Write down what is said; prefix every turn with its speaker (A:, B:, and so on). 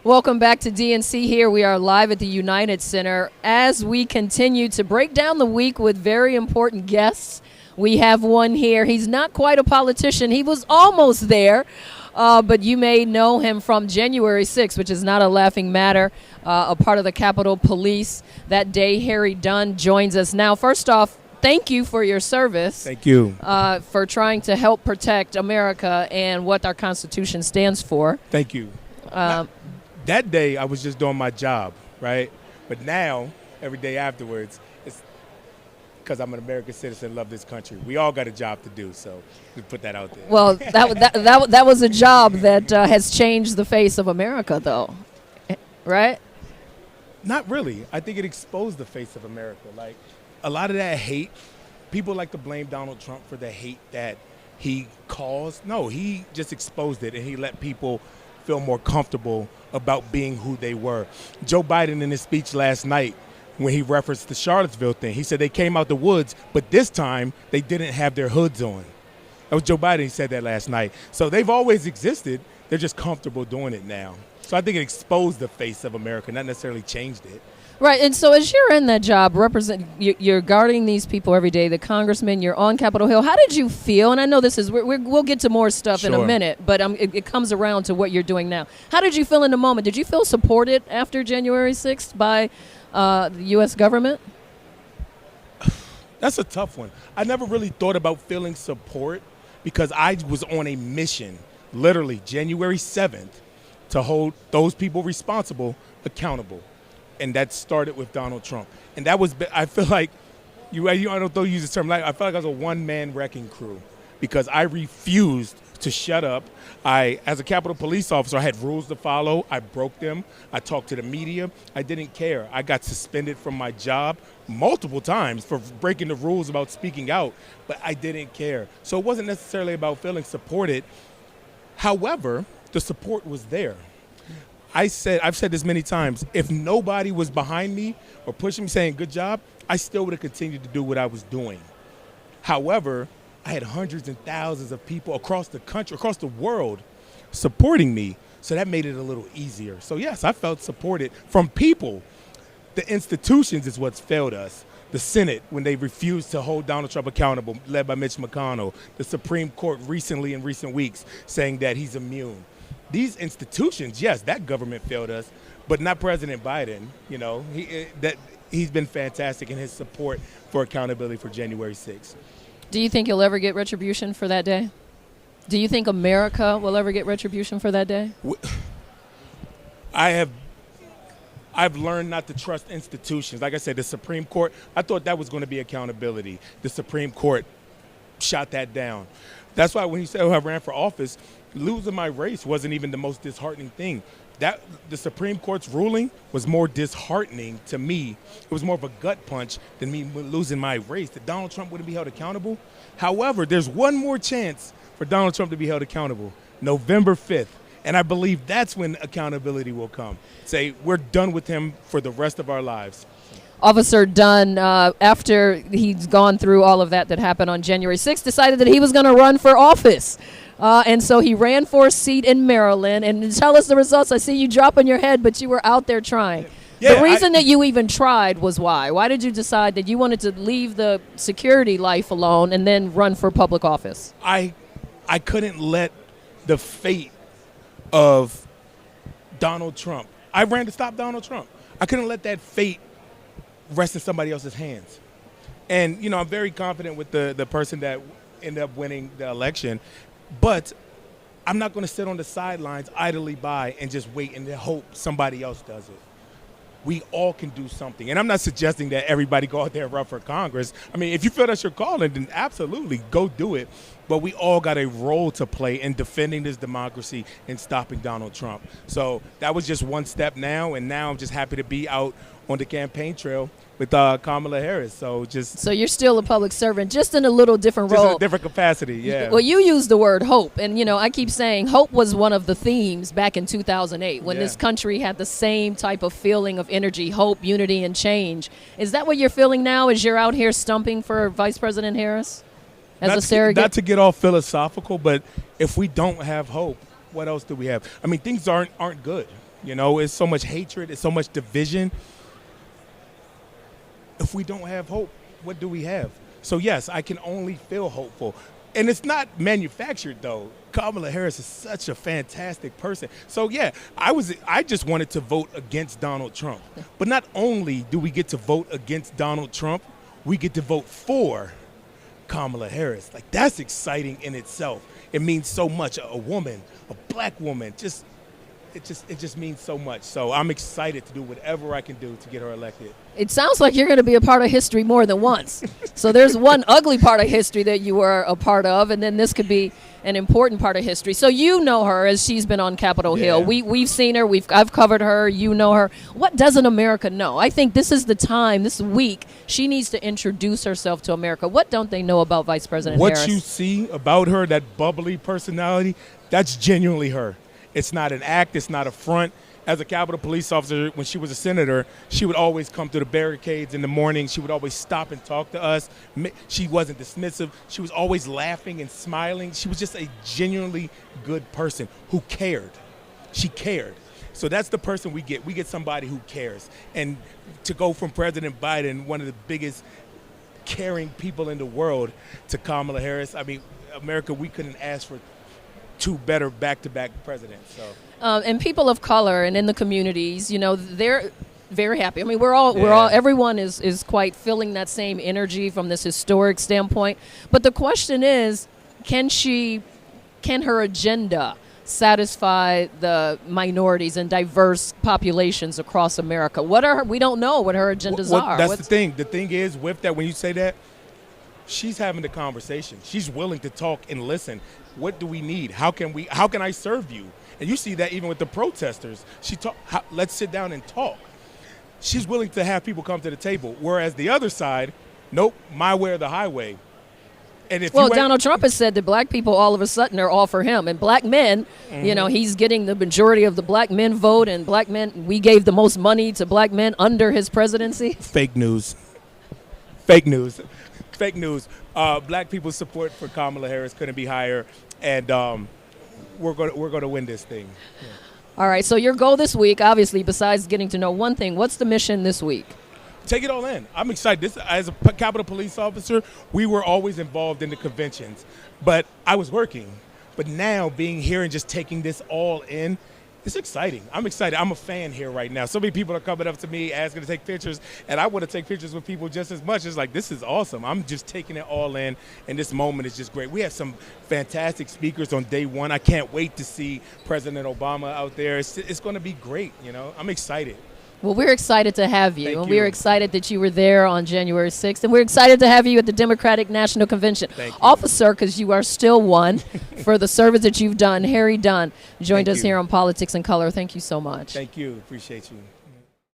A: Welcome back to DNC here. We are live at the United Center as we continue to break down the week with very important guests. We have one here. He's not quite a politician. He was almost there, but you may know him from January 6th, which is not a laughing matter, a part of the Capitol Police. That day, Harry Dunn joins us. Now, first off, thank you for your service.
B: Thank you.
A: For trying to help protect America and what our Constitution stands for.
B: Thank you. That day, I was just doing my job, right? But now, every day afterwards, it's because I'm an American citizen, love this country. We all got a job to do, so we put that out there.
A: Well, that was a job that has changed the face of America, though, right?
B: Not really. I think it exposed the face of America. Like, a lot of that hate, people like to blame Donald Trump for the hate that he caused. No, he just exposed it, and he let people feel more comfortable about being who they were. Joe Biden, in his speech last night, when he referenced the Charlottesville thing, he said they came out the woods, but this time they didn't have their hoods on. That was Joe Biden. He said that last night. So they've always existed. They're just comfortable doing it now. So I think it exposed the face of America, not necessarily changed it.
A: Right, and so as you're in that job, you're guarding these people every day, the congressmen, you're on Capitol Hill. How did you feel? And I know this is, we'll get to more stuff in a minute, but it comes around to what you're doing now. How did you feel in the moment? Did you feel supported after January 6th by the U.S. government?
B: That's a tough one. I never really thought about feeling support because I was on a mission, literally January 7th, to hold those people responsible accountable. And that started with Donald Trump. And that was, I feel like, I don't use this term, I felt like I was a one-man wrecking crew because I refused to shut up. As a Capitol Police officer, I had rules to follow. I broke them. I talked to the media. I didn't care. I got suspended from my job multiple times for breaking the rules about speaking out, but I didn't care. So it wasn't necessarily about feeling supported. However, the support was there. I've said this many times, if nobody was behind me or pushing me saying good job, I still would have continued to do what I was doing. However, I had hundreds and thousands of people across the country, across the world supporting me. So that made it a little easier. So yes, I felt supported from people. The institutions is what's failed us. The Senate, when they refused to hold Donald Trump accountable, led by Mitch McConnell. The Supreme Court recently, in recent weeks, saying that he's immune. These institutions, yes, that government failed us, but not President Biden. You know, he's been fantastic in his support for accountability for January 6th.
A: Do you think you'll ever get retribution for that day? Do you think America will ever get retribution for that day?
B: I've learned not to trust institutions. Like I said, the Supreme Court, I thought that was going to be accountability. The Supreme Court shot that down. That's why when he said, I ran for office, losing my race wasn't even the most disheartening thing. The Supreme Court's ruling was more disheartening to me. It was more of a gut punch than me losing my race. That Donald Trump wouldn't be held accountable. However, there's one more chance for Donald Trump to be held accountable, November 5th. And I believe that's when accountability will come. Say, we're done with him for the rest of our lives.
A: Officer Dunn, after he's gone through all of that happened on January 6th, decided that he was going to run for office. And so he ran for a seat in Maryland. And tell us the results. I see you dropping your head, but you were out there trying. Yeah, the reason that you even tried was why? Why did you decide that you wanted to leave the security life alone and then run for public office?
B: I couldn't let the fate of Donald Trump. I ran to stop Donald Trump. I couldn't let that fate rest in somebody else's hands. And, you know, I'm very confident with the person that ended up winning the election. But I'm not going to sit on the sidelines idly by and just wait and hope somebody else does it. We all can do something. And I'm not suggesting that everybody go out there and run for Congress. I mean, if you feel that's your calling, then absolutely go do it. But we all got a role to play in defending this democracy and stopping Donald Trump. So that was just one step now, and now I'm just happy to be out on the campaign trail with Kamala Harris. So you're still
A: a public servant, just in a little different role.
B: Just in a different capacity, yeah.
A: Well, you used the word hope, and you know I keep saying hope was one of the themes back in 2008 when this country had the same type of feeling of energy, hope, unity, and change. Is that what you're feeling now as you're out here stumping for Vice President Harris as a surrogate?
B: Not to get all philosophical, but if we don't have hope, what else do we have? I mean, things aren't good. You know, it's so much hatred, it's so much division. If we don't have hope, what do we have? So yes, I can only feel hopeful. And it's not manufactured though. Kamala Harris is such a fantastic person. So yeah, I just wanted to vote against Donald Trump. But not only do we get to vote against Donald Trump, we get to vote for Kamala Harris. Like, that's exciting in itself. It means so much. A woman, a black woman, it just means so much. So I'm excited to do whatever I can do to get her elected.
A: It sounds like you're going to be a part of history more than once. So there's one ugly part of history that you were a part of, and then this could be an important part of history. So you know her as she's been on Capitol Hill. We've seen her. I've covered her. You know her. What doesn't America know? I think this is the time, this week, she needs to introduce herself to America. What don't they know about Vice President Harris?
B: What you see about her, that bubbly personality, that's genuinely her. It's not an act. It's not a front. As a Capitol Police officer, when she was a senator, she would always come to the barricades in the morning. She would always stop and talk to us. She wasn't dismissive. She was always laughing and smiling. She was just a genuinely good person who cared. She cared. So that's the person we get. We get somebody who cares. And to go from President Biden, one of the biggest caring people in the world, to Kamala Harris, I mean, America, we couldn't ask for two better back-to-back presidents. So.
A: And people of color and in the communities, you know, they're very happy. I mean, everyone is quite feeling that same energy from this historic standpoint. But the question is, can her agenda satisfy the minorities and diverse populations across America? We don't know what her agendas are.
B: That's the thing. The thing is, with that, when you say that, she's having the conversation. She's willing to talk and listen. What do we need? How can I serve you? And you see that even with the protesters. Let's sit down and talk. She's willing to have people come to the table. Whereas the other side, nope, my way or the highway. And
A: Donald Trump has said that black people all of a sudden are all for him. And black men, you know, he's getting the majority of the black men vote. And black men, we gave the most money to black men under his presidency.
B: Fake news. Fake news. Fake news. Black people's support for Kamala Harris couldn't be higher. And we're going to win this thing. Yeah.
A: All right. So your goal this week, obviously, besides getting to know one thing, what's the mission this week?
B: Take it all in. I'm excited. As a Capitol Police officer, we were always involved in the conventions, but I was working. But now being here and just taking this all in, it's exciting. I'm excited. I'm a fan here right now. So many people are coming up to me asking to take pictures, and I want to take pictures with people just as much. It's like, this is awesome. I'm just taking it all in, and this moment is just great. We have some fantastic speakers on day one. I can't wait to see President Obama out there. It's going to be great, you know. I'm excited.
A: Well, we're excited to have you.
B: Thank
A: and
B: you.
A: We're excited that you were there on January 6th. And we're excited to have you at the Democratic National Convention.
B: Thank you.
A: Officer, because you are still one for the service that you've done. Harry Dunn joined us here on Politics in Color. Thank you so much.
B: Thank you. Appreciate you.